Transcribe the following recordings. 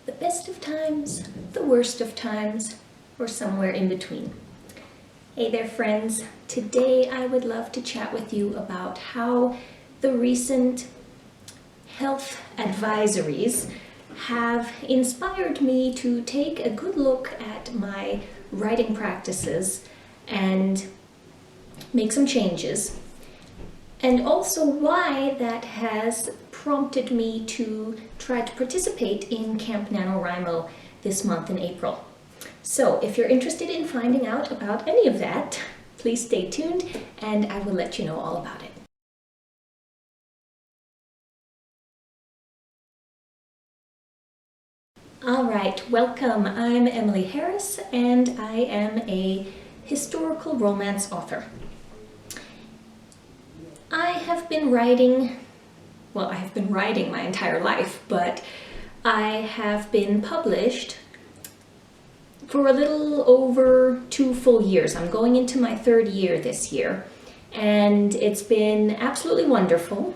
the best of times, the worst of times, or somewhere in between. Hey there friends, today I would love to chat with you about how the recent health advisories have inspired me to take a good look at my writing practices and make some changes, and also why that has prompted me to try to participate in Camp Nanowrimo this month in April. So if you're interested in finding out about any of that, please stay tuned and I will let you know all about it. Alright, welcome. I'm Emily Harris and I am a historical romance author. I have been writing my entire life, but I have been published for a little over 2 full years. I'm going into my 3rd year this year, and it's been absolutely wonderful,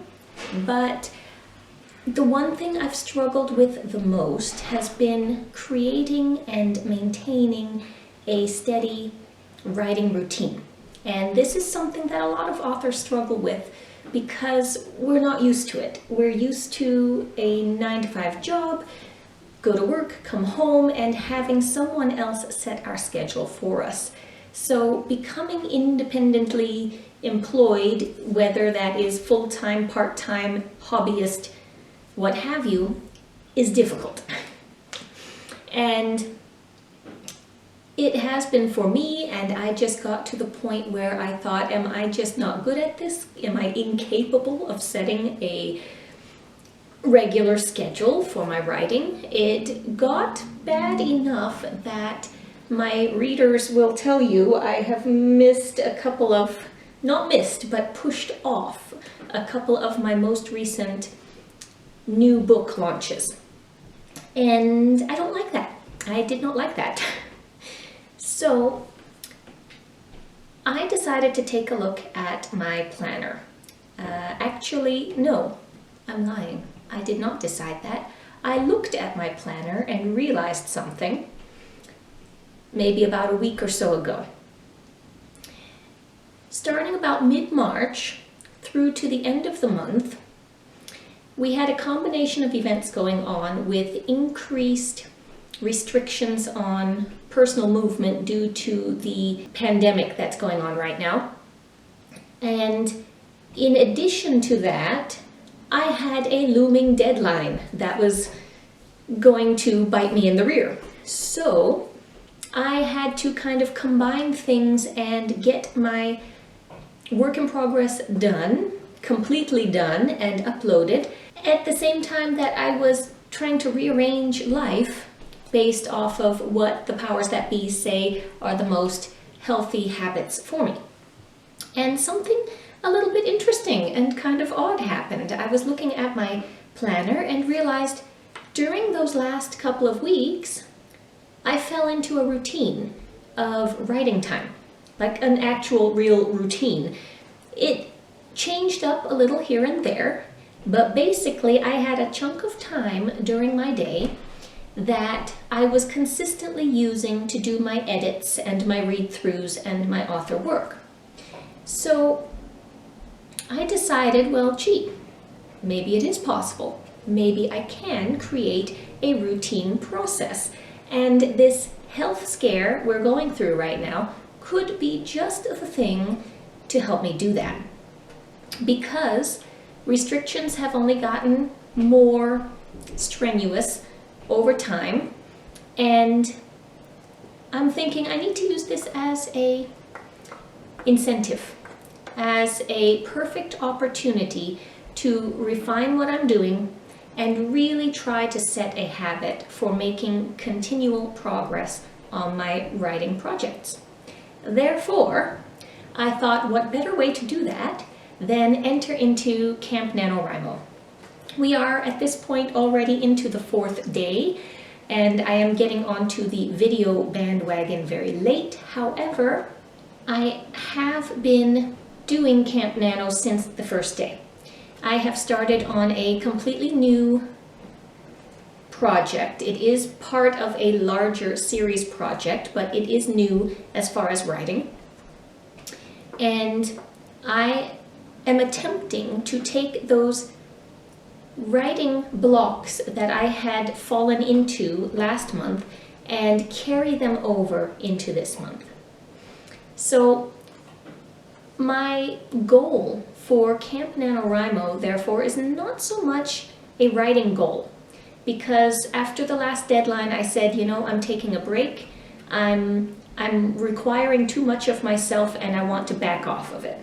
but the one thing I've struggled with the most has been creating and maintaining a steady writing routine. And this is something that a lot of authors struggle with because we're not used to it. We're used to a 9-to-5 job, go to work, come home, and having someone else set our schedule for us. So becoming independently employed, whether that is full-time, part-time, hobbyist, what have you, is difficult. And it has been for me, and I just got to the point where I thought, am I just not good at this? Am I incapable of setting a regular schedule for my writing? It got bad enough that my readers will tell you I have missed a couple of, not missed, but pushed off a couple of my most recent new book launches. And I don't like that. I did not like that. So I decided to take a look at my planner. Actually, no, I'm lying. I did not decide that. I looked at my planner and realized something maybe about a week or so ago. Starting about mid-March through to the end of the month, we had a combination of events going on with increased restrictions on personal movement due to the pandemic that's going on right now. And in addition to that, I had a looming deadline that was going to bite me in the rear. So I had to kind of combine things and get my work in progress done, completely done and uploaded, at the same time that I was trying to rearrange life based off of what the powers that be say are the most healthy habits for me. And something a little bit interesting and kind of odd happened. I was looking at my planner and realized during those last couple of weeks, I fell into a routine of writing time, like an actual real routine. It changed up a little here and there, but basically I had a chunk of time during my day that I was consistently using to do my edits and my read-throughs and my author work. So I decided, well, gee, maybe it is possible. Maybe I can create a routine process. And this health scare we're going through right now could be just the thing to help me do that. Because restrictions have only gotten more strenuous over time, and I'm thinking I need to use this as a incentive, as a perfect opportunity to refine what I'm doing and really try to set a habit for making continual progress on my writing projects. Therefore, I thought what better way to do that than enter into Camp Nanowrimo. We are at this point already into the 4th day, and I am getting onto the video bandwagon very late. However, I have been doing Camp Nano since the first day. I have started on a completely new project. It is part of a larger series project, but it is new as far as writing. And I am attempting to take those writing blocks that I had fallen into last month and carry them over into this month. So my goal for Camp Nanowrimo, therefore, is not so much a writing goal, because after the last deadline I said, you know, I'm taking a break, I'm requiring too much of myself and I want to back off of it.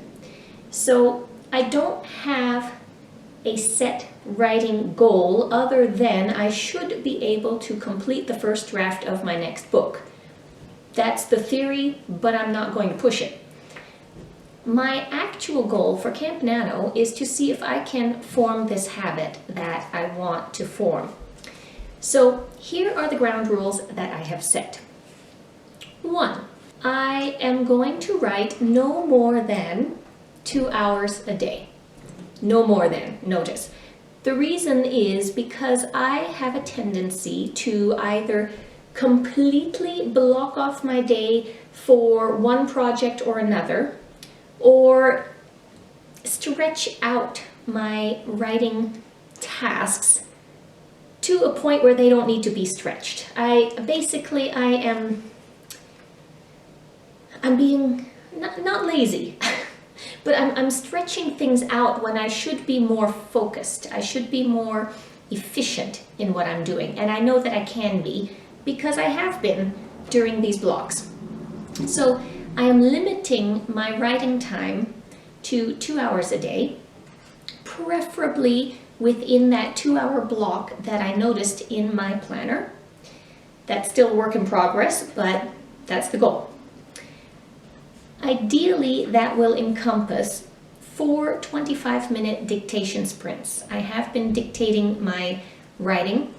So I don't have a set writing goal other than I should be able to complete the first draft of my next book. That's the theory, but I'm not going to push it. My actual goal for Camp Nano is to see if I can form this habit that I want to form. So here are the ground rules that I have set. 1, I am going to write no more than 2 hours a day. No more than, notice. The reason is because I have a tendency to either completely block off my day for one project or another, or stretch out my writing tasks to a point where they don't need to be stretched. I'm being not lazy, but I'm stretching things out when I should be more focused. I should be more efficient in what I'm doing, and I know that I can be because I have been during these blocks. So I am limiting my writing time to 2 hours a day, preferably within that 2-hour block that I noticed in my planner. That's still a work in progress, but that's the goal. Ideally, that will encompass 4 25-minute dictation sprints. I have been dictating my writing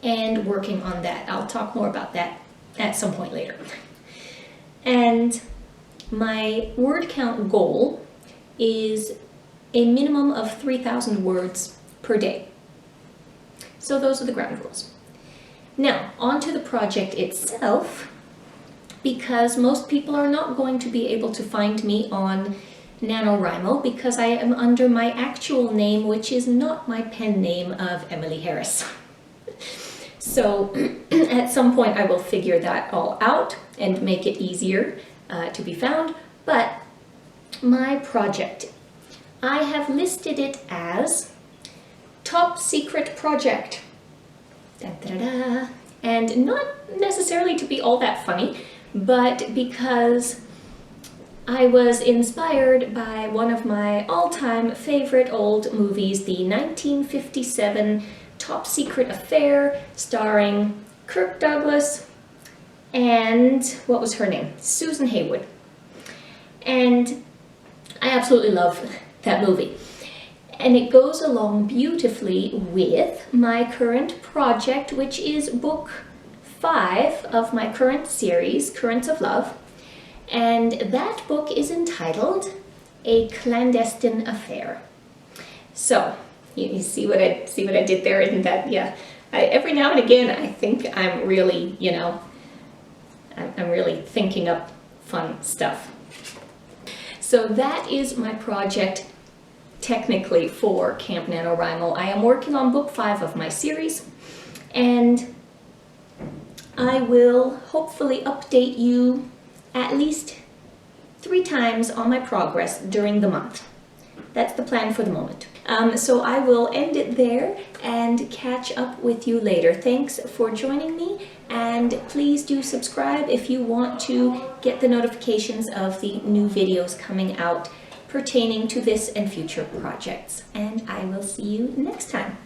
and working on that. I'll talk more about that at some point later. And my word count goal is a minimum of 3,000 words per day. So those are the ground rules. Now, on to the project itself, because most people are not going to be able to find me on NaNoWriMo because I am under my actual name, which is not my pen name of Emily Harris. So at some point I will figure that all out and make it easier to be found. But my project, I have listed it as Top Secret Project. Da, da, da, da. And not necessarily to be all that funny, but because I was inspired by one of my all-time favorite old movies, the 1957 Top Secret Affair, starring Kirk Douglas and, what was her name? Susan Haywood. And I absolutely love that movie. And it goes along beautifully with my current project, which is book 5 of my current series, Currents of Love. And that book is entitled A Clandestine Affair. So, you see what I did there, isn't that, yeah. Every now and again, I think I'm really, I'm really thinking up fun stuff. So that is my project, technically, for Camp NaNoWriMo. I am working on book 5 of my series, and I will hopefully update you at least 3 times on my progress during the month. That's the plan for the moment. So I will end it there and catch up with you later. Thanks for joining me, and please do subscribe if you want to get the notifications of the new videos coming out pertaining to this and future projects. And I will see you next time.